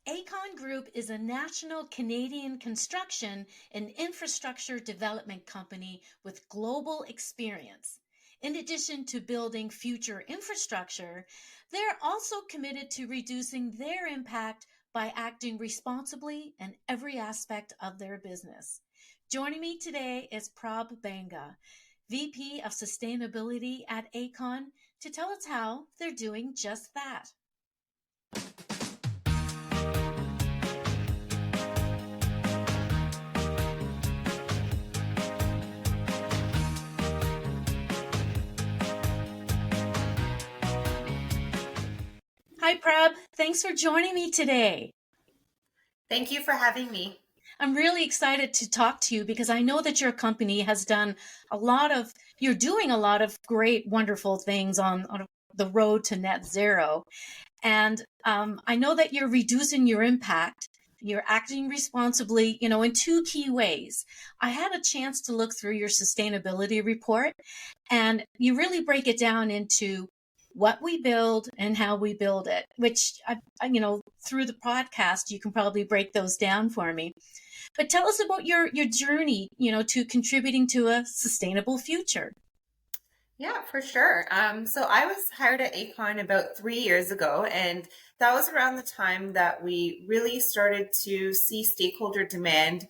Aecon Group is a national Canadian construction and infrastructure development company with global experience. In addition to building future infrastructure, they're also committed to reducing their impact by acting responsibly in every aspect of their business. Joining me today is Prab Banga, VP of Sustainability at Aecon, to tell us how they're doing just that. Hi, Prab. Thanks for joining me today. Thank you for having me. I'm really excited to talk to you because I know that your company has done you're doing a lot of great, wonderful things on the road to net zero. And I know that you're reducing your impact. You're acting responsibly, in two key ways. I had a chance to look through your sustainability report, and you really break it down into what we build and how we build it, which, through the podcast, you can probably break those down for me. But tell us about your journey, to contributing to a sustainable future. Yeah, for sure. So I was hired at Aecon about 3 years ago, and that was around the time that we really started to see stakeholder demand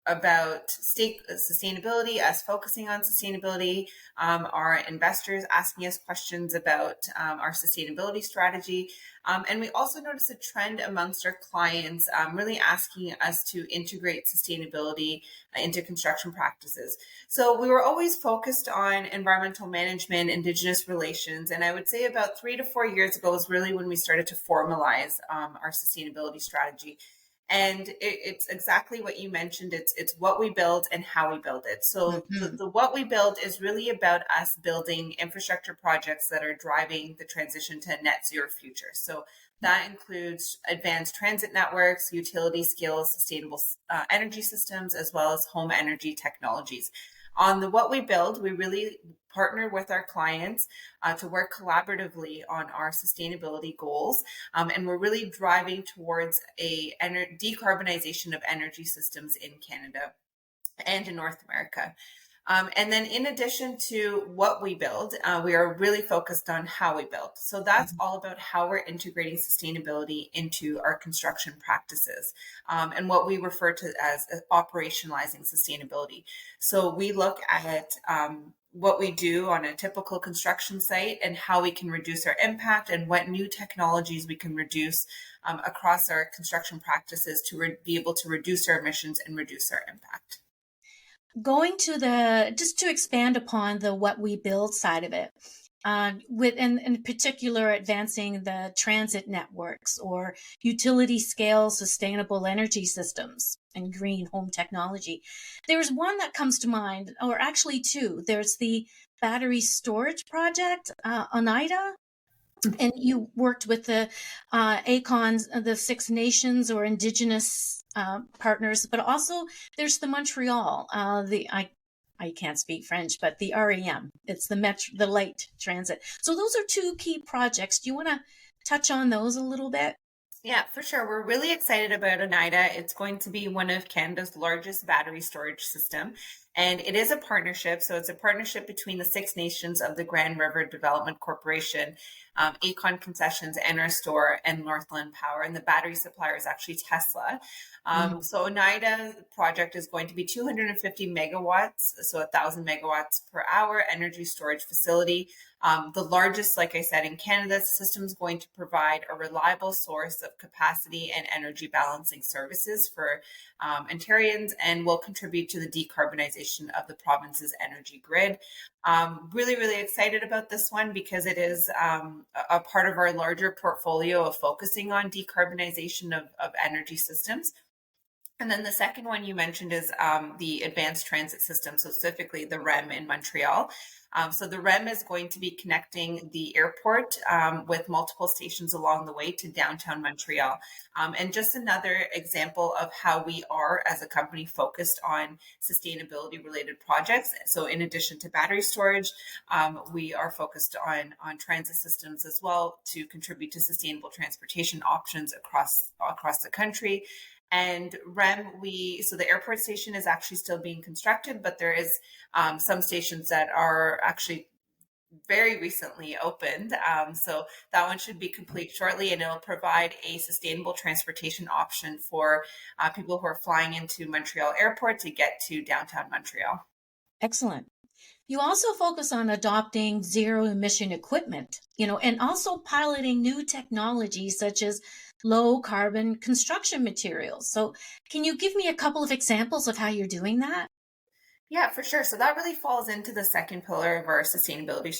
about sustainability, us focusing on sustainability, our investors asking us questions about our sustainability strategy. And we also noticed a trend amongst our clients really asking us to integrate sustainability into construction practices. So we were always focused on environmental management, Indigenous relations, and I would say about 3 to 4 years ago is really when we started to formalize our sustainability strategy. And it's exactly what you mentioned. It's what we build and how we build it. So Mm-hmm. the what we build is really about us building infrastructure projects that are driving the transition to a net zero future. So that includes advanced transit networks, utility scale sustainable energy systems, as well as home energy technologies. On the what we build, we really partner with our clients to work collaboratively on our sustainability goals. And we're really driving towards decarbonization of energy systems in Canada and in North America. And then in addition to what we build, we are really focused on how we build. So that's all about how we're integrating sustainability into our construction practices, and what we refer to as operationalizing sustainability. So we look at what we do on a typical construction site and how we can reduce our impact and what new technologies we can reduce across our construction practices to be able to reduce our emissions and reduce our impact. Going to just to expand upon the what we build side of it, in particular advancing the transit networks or utility scale sustainable energy systems and green home technology. There's one that comes to mind, or actually two. There's the battery storage project, Oneida, and you worked with the Aecons, the Six Nations or Indigenous partners, but also there's the Montreal, I can't speak French, but the REM. It's the light transit. So those are two key projects. Do you want to touch on those a little bit? Yeah, for sure. We're really excited about Oneida. It's going to be one of Canada's largest battery storage system. And it is a partnership. So it's a partnership between the Six Nations of the Grand River Development Corporation, Aecon Concessions, Enerstore, and Northland Power. And the battery supplier is actually Tesla. So Oneida project is going to be 250 megawatts, so 1,000 megawatts per hour energy storage facility. The largest, like I said, in Canada. The system is going to provide a reliable source of capacity and energy balancing services for Ontarians and will contribute to the decarbonization of the province's energy grid. Really, really excited about this one because it is a part of our larger portfolio of focusing on decarbonization of energy systems. And then the second one you mentioned is the advanced transit system, so specifically the REM in Montreal. So the REM is going to be connecting the airport with multiple stations along the way to downtown Montreal. And just another example of how we are as a company focused on sustainability related projects. So in addition to battery storage, we are focused on transit systems as well to contribute to sustainable transportation options across the country. And so the airport station is actually still being constructed, but there is some stations that are actually very recently opened. So that one should be complete shortly, and it'll provide a sustainable transportation option for people who are flying into Montreal Airport to get to downtown Montreal. Excellent. You also focus on adopting zero emission equipment, and also piloting new technologies such as low carbon construction materials. So, can you give me a couple of examples of how you're doing that? Yeah, for sure. So that really falls into the second pillar of our sustainability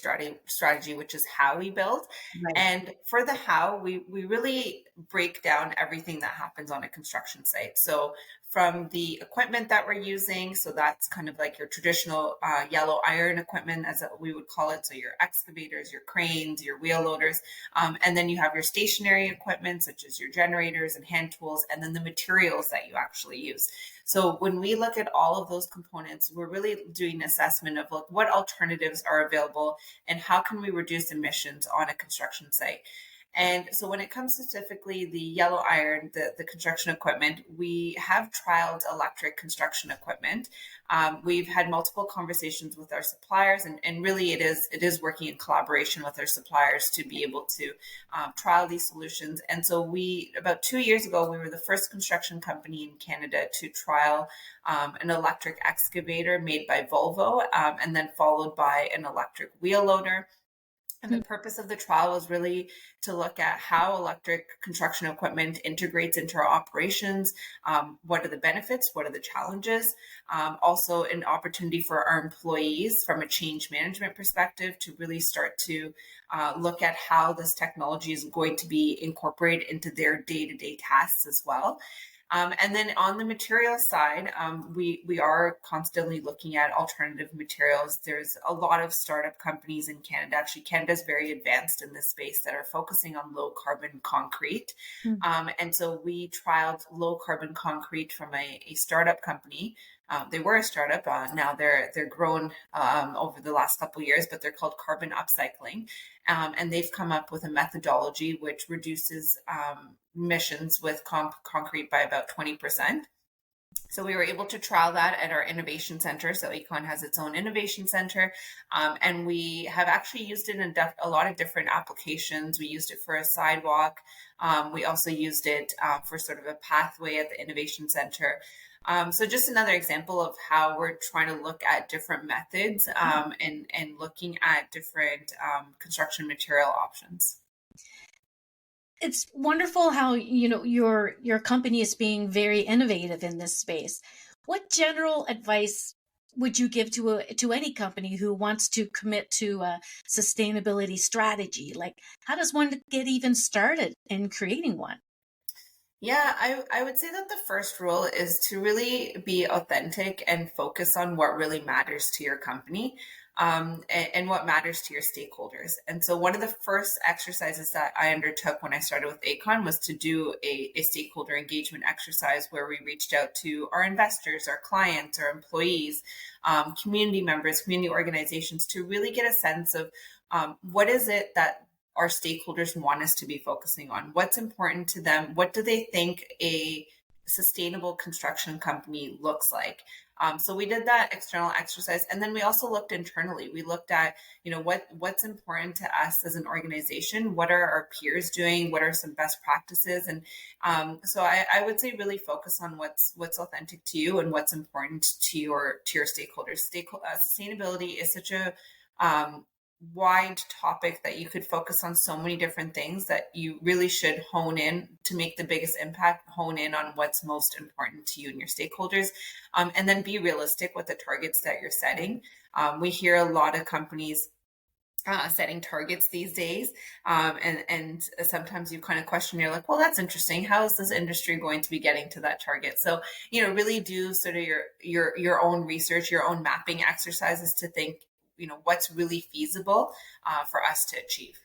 strategy, which is how we build. Right. And for the how, we really break down everything that happens on a construction site. So from the equipment that we're using, so that's kind of like your traditional yellow iron equipment, as we would call it. So your excavators, your cranes, your wheel loaders, and then you have your stationary equipment, such as your generators and hand tools, and then the materials that you actually use. So when we look at all of those components, we're really doing an assessment of like what alternatives are available and how can we reduce emissions on a construction site. And so when it comes specifically the yellow iron, the construction equipment, we have trialed electric construction equipment. We've had multiple conversations with our suppliers, and really it is working in collaboration with our suppliers to be able to trial these solutions. And so about 2 years ago, we were the first construction company in Canada to trial an electric excavator made by Volvo, and then followed by an electric wheel loader. And the purpose of the trial was really to look at how electric construction equipment integrates into our operations. What are the benefits? What are the challenges? Also, an opportunity for our employees from a change management perspective to really start to look at how this technology is going to be incorporated into their day-to-day tasks as well. And then on the material side, we are constantly looking at alternative materials. There's a lot of startup companies in Canada. Actually, Canada is very advanced in this space that are focusing on low carbon concrete. Mm. And so we trialed low carbon concrete from a startup company. They were a startup. Now they're grown over the last couple of years, but they're called carbon upcycling. And they've come up with a methodology which reduces emissions with concrete by about 20%. So we were able to trial that at our innovation center. So Aecon has its own innovation center, and we have actually used it in a lot of different applications. We used it for a sidewalk. We also used it for sort of a pathway at the innovation center. So just another example of how we're trying to look at different methods and looking at different construction material options. It's wonderful how your company is being very innovative in this space. What general advice would you give to any company who wants to commit to a sustainability strategy? Like, how does one get even started in creating one? Yeah, I would say that the first rule is to really be authentic and focus on what really matters to your company, and what matters to your stakeholders. And so one of the first exercises that I undertook when I started with Aecon was to do a stakeholder engagement exercise where we reached out to our investors, our clients, our employees, community members, community organizations to really get a sense of what is it that our stakeholders want us to be focusing on, what's important to them, what do they think a sustainable construction company looks like. So we did that external exercise, and then we also looked internally. We looked at, what's important to us as an organization, what are our peers doing, what are some best practices, and so I would say really focus on what's authentic to you and what's important to your stakeholders. Sustainability is such a wide topic that you could focus on so many different things that you really should hone in to make the biggest impact, hone in on what's most important to you and your stakeholders, and then be realistic with the targets that you're setting. We hear a lot of companies setting targets these days. And sometimes you kind of question, you're like, well, that's interesting. How is this industry going to be getting to that target? So, really do sort of your own research, your own mapping exercises to think, what's really feasible for us to achieve.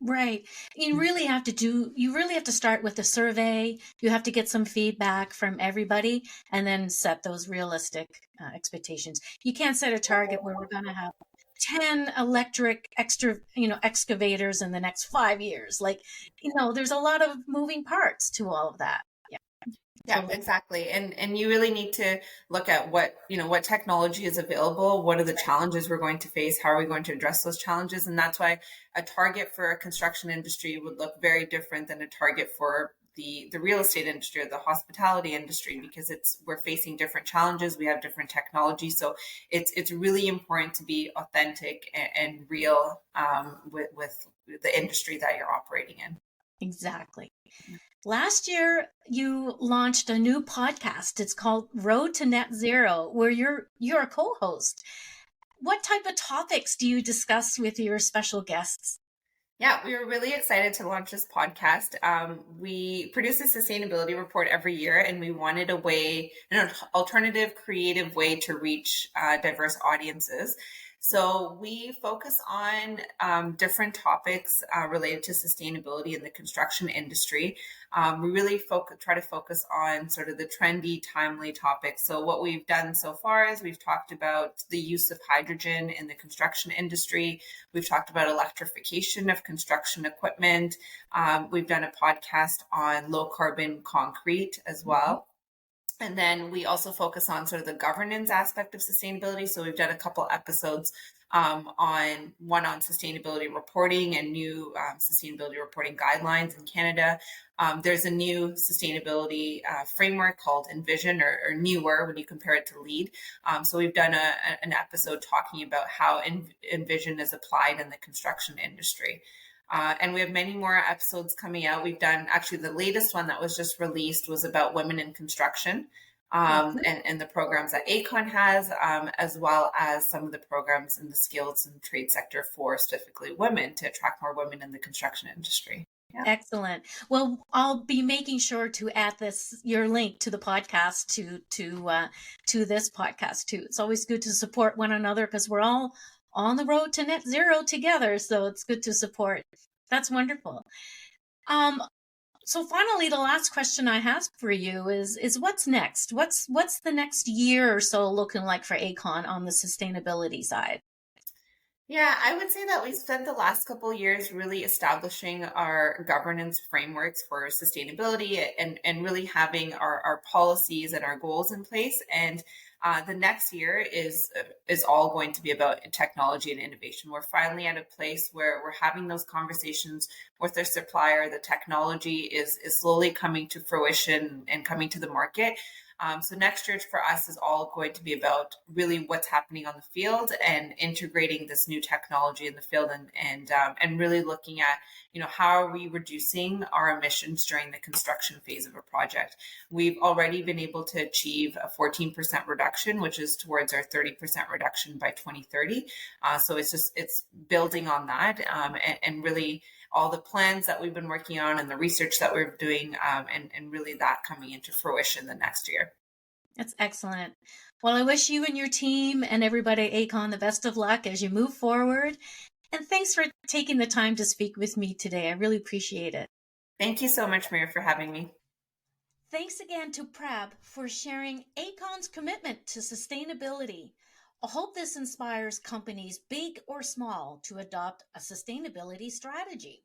Right. You really have to start with a survey. You have to get some feedback from everybody and then set those realistic expectations. You can't set a target where we're going to have 10 electric excavators in the next 5 years. There's a lot of moving parts to all of that. Yeah. Yeah, Totally. exactly. And you really need to look at what technology is available, what are the challenges we're going to face, how are we going to address those challenges? And that's why a target for a construction industry would look very different than a target for the real estate industry or the hospitality industry, because we're facing different challenges, we have different technology. So it's really important to be authentic and real with the industry that you're operating in. Exactly. Last year, you launched a new podcast. It's called Road to Net Zero, where you're a co-host. What type of topics do you discuss with your special guests? Yeah, we were really excited to launch this podcast. We produce a sustainability report every year, and we wanted an alternative, creative way to reach diverse audiences. So we focus on different topics related to sustainability in the construction industry. We really try to focus on sort of the trendy, timely topics. So what we've done so far is we've talked about the use of hydrogen in the construction industry. We've talked about electrification of construction equipment. We've done a podcast on low carbon concrete as well. And then we also focus on sort of the governance aspect of sustainability. So we've done a couple episodes on sustainability reporting and new sustainability reporting guidelines in Canada. There's a new sustainability framework called Envision, or newer when you compare it to LEAD. So we've done an episode talking about how Envision is applied in the construction industry. And we have many more episodes coming out. We've done, actually, the latest one that was just released was about women in construction, and the programs that Aecon has, as well as some of the programs in the skills and trade sector for specifically women to attract more women in the construction industry. Yeah. Excellent. Well, I'll be making sure to add your link to the podcast to this podcast too. It's always good to support one another because we're all on the road to net zero together. So it's good to support. That's wonderful. So finally, the last question I have for you is what's next? What's the next year or so looking like for Aecon on the sustainability side? Yeah, I would say that we spent the last couple of years really establishing our governance frameworks for sustainability and really having our policies and our goals in place. And the next year is all going to be about technology and innovation. We're finally at a place where we're having those conversations with our supplier. The technology is slowly coming to fruition and coming to the market. So next year for us is all going to be about really what's happening on the field and integrating this new technology in the field, and really looking at, how are we reducing our emissions during the construction phase of a project. We've already been able to achieve a 14% reduction, which is towards our 30% reduction by 2030. So it's building on that, and really all the plans that we've been working on and the research that we're doing, and really that coming into fruition the next year. That's excellent. Well, I wish you and your team and everybody at Aecon the best of luck as you move forward. And thanks for taking the time to speak with me today. I really appreciate it. Thank you so much, Maria, for having me. Thanks again to Prab for sharing Aecon's commitment to sustainability. I hope this inspires companies, big or small, to adopt a sustainability strategy.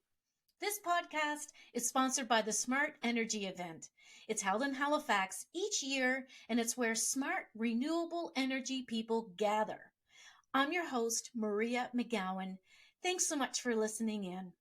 This podcast is sponsored by the Smart Energy event. It's held in Halifax each year, and it's where smart, renewable energy people gather. I'm your host, Maria McGowan. Thanks so much for listening in.